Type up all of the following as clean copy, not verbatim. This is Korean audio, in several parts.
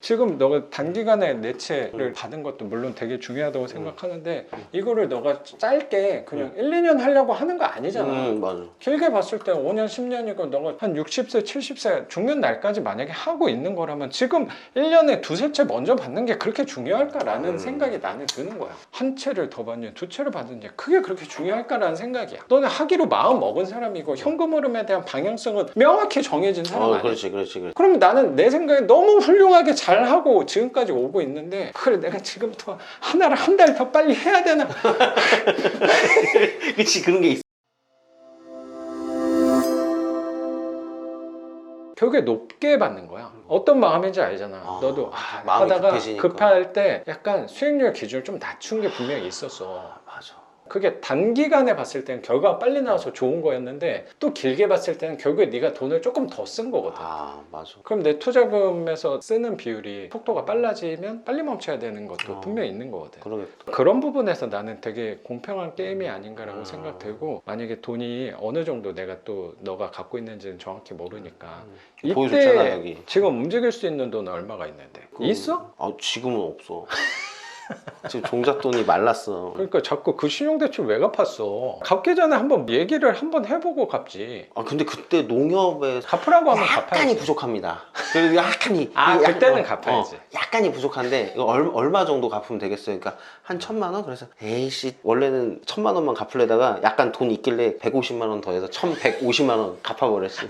지금 너가 단기간에 내채를 받은 것도 물론 되게 중요하다고 생각하는데 이거를 너가 짧게 그냥 1, 2년 하려고 하는 거 아니잖아. 맞아. 길게 봤을 때 5년, 10년이고 너가 한 60세, 70세 죽는 날까지 만약에 하고 있는 거라면 지금 1년에 두세 채 먼저 받는 게 그렇게 중요할까라는 생각이 나는 드는 거야. 한 채를 더 받느냐, 두 채를 받느냐, 그게 그렇게 중요할까라는 생각이야. 너는 하기로 마음 먹은 사람이고 현금 흐름에 대한 방향성은 명확히 정해진 사람 아니야. 그렇지. 그럼 나는 내 생각에 너무 훌륭하게 잘하고 지금까지 오고 있는데 그래 내가 지금부터 하나를 한 달 더 빨리 해야 되나. 그치, 그런 게 있어. 결국에 높게 받는 거야. 어떤 마음인지 알잖아. 너도 마음이 하다가 급해지니까. 급할 때 약간 수익률 기준을 좀 낮춘 게 분명히 있었어. 맞아. 그게 단기간에 봤을 때는 결과가 빨리 나와서 좋은 거였는데 또 길게 봤을 때는 결국에 네가 돈을 조금 더 쓴 거거든. 맞아. 그럼 내 투자금에서 쓰는 비율이 속도가 빨라지면 빨리 멈춰야 되는 것도 분명히 있는 거거든. 그러겠다. 그런 부분에서 나는 되게 공평한 게임이 아닌가라고 생각되고, 만약에 돈이 어느 정도 내가 또 너가 갖고 있는지는 정확히 모르니까 보여줬잖아, 이때 여기. 지금 움직일 수 있는 돈은 얼마가 있는데? 있어? 지금은 없어. 지금 종잣돈이 말랐어. 그러니까 자꾸 그 신용대출 왜 갚았어? 갚기 전에 한번 얘기를 한번 해보고 갚지. 근데 그때 농협에 갚으라고 하면 약간이 갚아야지. 부족합니다. 그래도 약간이. 그때는 갚아야지. 약간이 부족한데 이거 얼마 정도 갚으면 되겠어요? 그러니까 한 1,000만 원? 그래서 에이씨, 원래는 1,000만 원만 갚으려다가 약간 돈 있길래 150만 원 더해서 1,150만 원 갚아버렸어.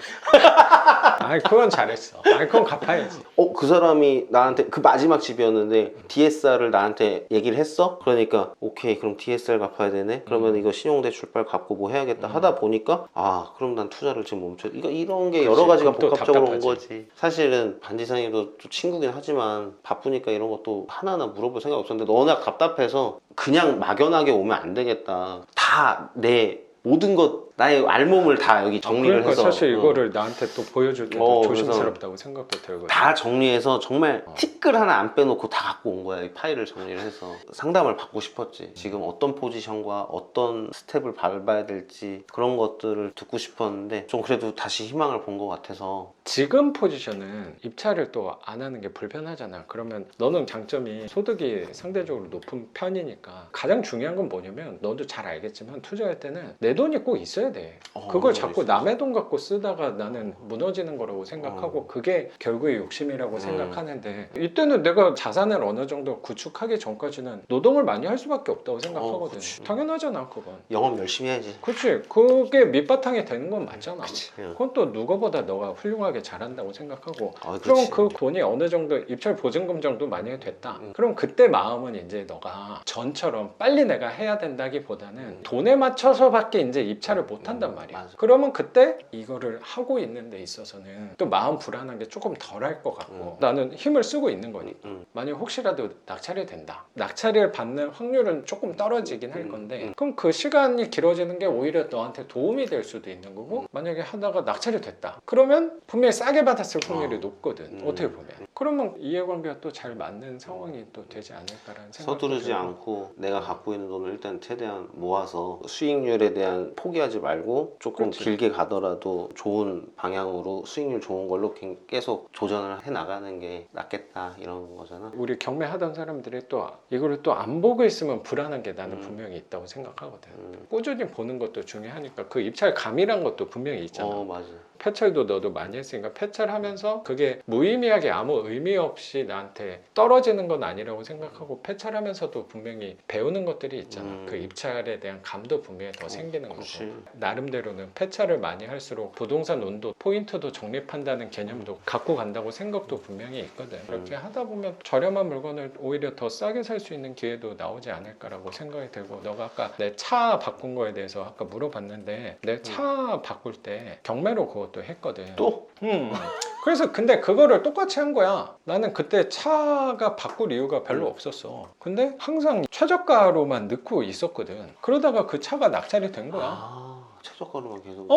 그건 잘했어. 그건 갚아야지. 그 사람이 나한테 그 마지막 집이었는데 DSR을 나한테 얘기를 했어? 그러니까 오케이, 그럼 DSR 갚아야 되네? 그러면 이거 신용대출 빨리 갚고 뭐 해야겠다 하다 보니까 그럼 난 투자를 지금 멈춰. 이런 게 여러 가지가 그럼 또 복합적으로 온 답답하지. 거지. 사실은 반지상이도 또 친구긴 하지만 바쁘니까 이런 것도 하나하나 물어볼 생각 없었는데 워낙 답답해서 그냥 막연하게 오면 안 되겠다. 다 내 모든 것, 나의 알몸을 다 여기 정리를 그러니까 해서 사실 이거를 나한테 또 보여줄 때도 그래서 조심스럽다고 생각도 들고 다 정리해서 정말 티끌 하나 안 빼놓고 다 갖고 온 거야. 이 파일을 정리를 해서 상담을 받고 싶었지. 지금 어떤 포지션과 어떤 스텝을 밟아야 될지 그런 것들을 듣고 싶었는데 좀 그래도 다시 희망을 본 것 같아서. 지금 포지션은 입찰을 또 안 하는 게 불편하잖아. 그러면 너는 장점이 소득이 상대적으로 높은 편이니까 가장 중요한 건 뭐냐면, 너도 잘 알겠지만 투자할 때는 내 돈이 꼭 있어야 돼. 그걸 자꾸 남의 돈 갖고 쓰다가 나는 무너지는 거라고 생각하고 그게 결국에 욕심이라고 생각하는데, 이때는 내가 자산을 어느 정도 구축하기 전까지는 노동을 많이 할 수밖에 없다고 생각하거든. 그치. 당연하잖아 그건. 영업 열심히 해야지. 그치. 그게 밑바탕이 되는 건 맞잖아. 그치. 그건 또 누구보다 너가 훌륭하게 잘한다고 생각하고, 그럼 그렇지. 그 돈이 어느 정도 입찰 보증금 정도 만약에 됐다. 그럼 그때 마음은 이제 너가 전처럼 빨리 내가 해야 된다기보다는 돈에 맞춰서밖에 이제 입찰을 못 한단 말이야. 맞아. 그러면 그때 이거를 하고 있는 데 있어서는 또 마음 불안한 게 조금 덜 할 것 같고 나는 힘을 쓰고 있는 거니까. 만약 혹시라도 낙찰이 된다. 낙찰을 받는 확률은 조금 떨어지긴 할 건데 그럼 그 시간이 길어지는 게 오히려 너한테 도움이 될 수도 있는 거고, 만약에 하다가 낙찰이 됐다. 그러면 분명히 싸게 받았을 확률이 높거든. 어떻게 보면. 그러면 이해관계가 또 잘 맞는 상황이 또 되지 않을까라는 생각이 서두르지 들고. 않고 내가 갖고 있는 돈을 일단 최대한 모아서 수익률에 대한 포기하지 말고 조금 그렇지. 길게 가더라도 좋은 방향으로 수익률 좋은 걸로 계속 조정을 해 나가는 게 낫겠다, 이런 거잖아. 우리 경매하던 사람들이 또 이거를 또 안 보고 있으면 불안한 게 나는 분명히 있다고 생각하거든. 꾸준히 보는 것도 중요하니까 그 입찰 감이란 것도 분명히 있잖아. 맞아. 폐찰도 너도 많이 했으니까 폐찰하면서 그게 무의미하게 아무 의미 없이 나한테 떨어지는 건 아니라고 생각하고, 폐찰하면서도 분명히 배우는 것들이 있잖아. 그 입찰에 대한 감도 분명히 더 생기는 거고, 나름대로는 폐찰을 많이 할수록 부동산 온도 포인트도 적립한다는 개념도 갖고 간다고 생각도 분명히 있거든. 그렇게 하다 보면 저렴한 물건을 오히려 더 싸게 살 수 있는 기회도 나오지 않을까라고 생각이 들고, 너가 아까 내 차 바꾼 거에 대해서 아까 물어봤는데 내 차 바꿀 때 경매로 그것도 했거든. 또? 그래서 근데 그거를 똑같이 한 거야. 나는 그때 차가 바꿀 이유가 별로 없었어. 근데 항상 최저가로만 넣고 있었거든. 그러다가 그 차가 낙찰이 된 거야. 최저가로만 계속.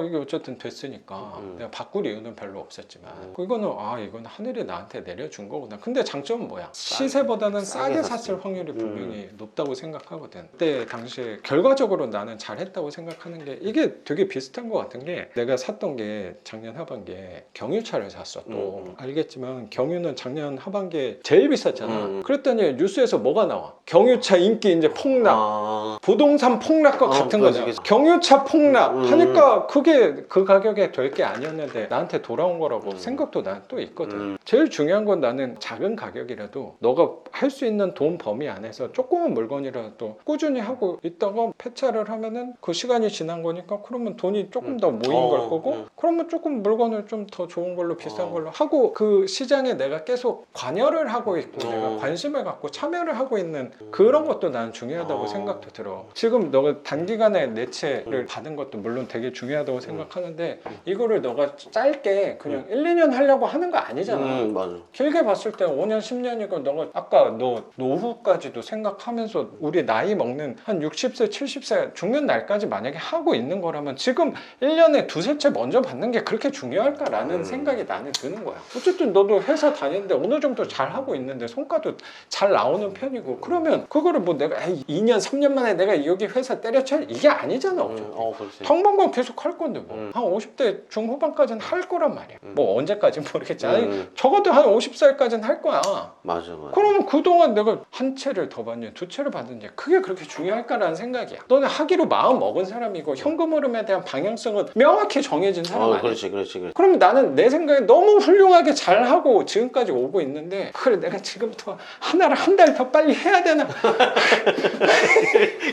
이게 어쨌든 됐으니까 내가 바꿀 이유는 별로 없었지만 이거는 이건 하늘이 나한테 내려준 거구나. 근데 장점은 뭐야? 시세보다는 싸게 샀을 확률이 분명히 높다고 생각하거든. 그때 당시에 결과적으로 나는 잘했다고 생각하는 게 이게 되게 비슷한 것 같은 게 내가 샀던 게 작년 하반기에 경유차를 샀어. 또 알겠지만 경유는 작년 하반기에 제일 비쌌잖아. 그랬더니 뉴스에서 뭐가 나와? 경유차 인기 이제 폭락. 부동산 폭락과 같은 거죠. 경유차 폭락 하니까 그게 그 가격에 될 게 아니었는데 나한테 돌아온 거라고 생각도 난 또 있거든. 제일 중요한 건 나는 작은 가격이라도 너가 할 수 있는 돈 범위 안에서 조그만 물건이라도 꾸준히 하고 있다가 폐차를 하면은 그 시간이 지난 거니까 그러면 돈이 조금 더 모인 걸 거고 그러면 조금 물건을 좀 더 좋은 걸로 비싼 걸로 하고 그 시장에 내가 계속 관여를 하고 있고 내가 관심을 갖고 참여를 하고 있는 그런 것도 나는 중요하다고 생각도 들어. 지금 너가 단기간에 내채를 받은 것도 물론 되게 중요하다고 생각하는데 이거를 너가 짧게 그냥 1, 2년 하려고 하는 거 아니잖아. 맞아. 길게 봤을 때 5년, 10년이고 너가 아까 너 노후까지도 생각하면서 우리 나이 먹는 한 60세, 70세 죽는 날까지 만약에 하고 있는 거라면 지금 1년에 두세 채 먼저 받는 게 그렇게 중요할까라는 생각이 나는 드는 거야. 어쨌든 너도 회사 다니는데 어느 정도 잘 하고 있는데 성과도 잘 나오는 편이고 그러면 그거를 뭐 내가 2년, 3년 만에 내가 여기 회사 때려쳐 이게 아니잖아. 그렇지. 당분간 계속 할 건데 뭐. 한 50대 중후반까지는 할 거란 말이야. 뭐 언제까지는 모르겠지. 아니 적어도 한 50살까지는 할 거야. 맞아. 그러면 그동안 내가 한 채를 더 받냐 두 채를 받느냐 그게 그렇게 중요할까라는 생각이야. 너는 하기로 마음 먹은 사람이고 현금 흐름에 대한 방향성은 명확히 정해진 사람 아니야. 그렇지. 그러면 나는 내 생각에 너무 훌륭하게 잘하고 지금까지 오고 있는데 그래 내가 지금부터 하나를 한 달 더 빨리 해야 되나.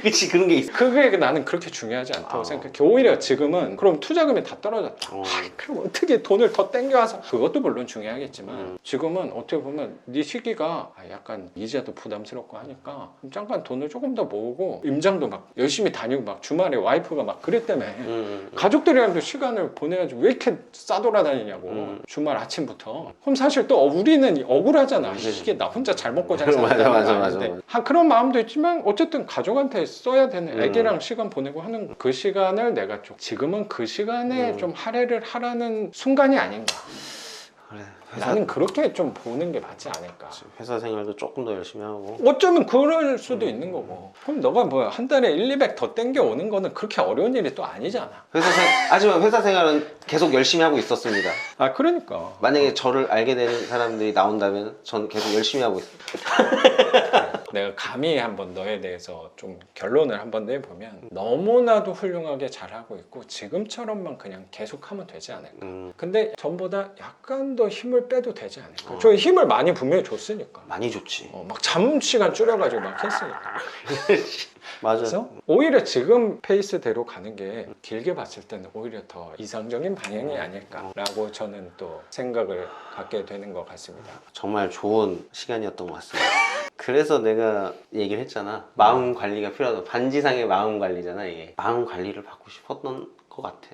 그치, 그런 게 있어. 그게 나는 그렇게 중요하지 않다고 생각해. 오히려 지금은 그럼 투자금이 다 떨어졌다. 그럼 어떻게 돈을 더 땡겨와서 그것도 물론 중요하겠지만 지금은 어떻게 보면 네 시기가 약간 이자도 부담스럽고 하니까 잠깐 돈을 조금 더 모으고 임장도 막 열심히 다니고 막 주말에 와이프가 막 그랬다며. 가족들이랑도 시간을 보내야지 왜 이렇게 싸돌아다니냐고. 주말 아침부터. 그럼 사실 또 우리는 억울하잖아. 이게 나 혼자 잘 먹고 잘 사는 맞아. 그런 마음도 있지만 어쨌든 가족한테 써야 되는 애기랑 시간 보내고 하는 그 시간을 내가 좀 지금은 그 시간에 좀 할애를 하라는 순간이 아닌가. 그래. 나는 그렇게 좀 보는 게 맞지 않을까. 회사 생활도 조금 더 열심히 하고. 어쩌면 그럴 수도 있는 거고. 그럼 너가 뭐 한 달에 1, 200 더 땡겨 오는 거는 그렇게 어려운 일이 또 아니잖아. 하지만 회사 생활은 계속 열심히 하고 있었습니다. 그러니까. 만약에 저를 알게 되는 사람들이 나온다면 전 계속 열심히 하고 있습니다. 내가 감히 한번 너에 대해서 좀 결론을 한번 내보면 너무나도 훌륭하게 잘하고 있고 지금처럼만 그냥 계속하면 되지 않을까. 근데 전보다 약간 더 힘을 빼도 되지 않을까. 저 힘을 많이 분명히 줬으니까. 많이 좋지. 막 잠시간 줄여가지고 막 했으니까. 맞아. 그래서 오히려 지금 페이스대로 가는 게 길게 봤을 때는 오히려 더 이상적인 방향이 아닐까라고 저는 또 생각을 갖게 되는 것 같습니다. 정말 좋은 시간이었던 것 같습니다. 그래서 내가 얘기를 했잖아. 마음 관리가 필요하다. 반지상의 마음 관리잖아 이게. 마음 관리를 받고 싶었던 것 같아.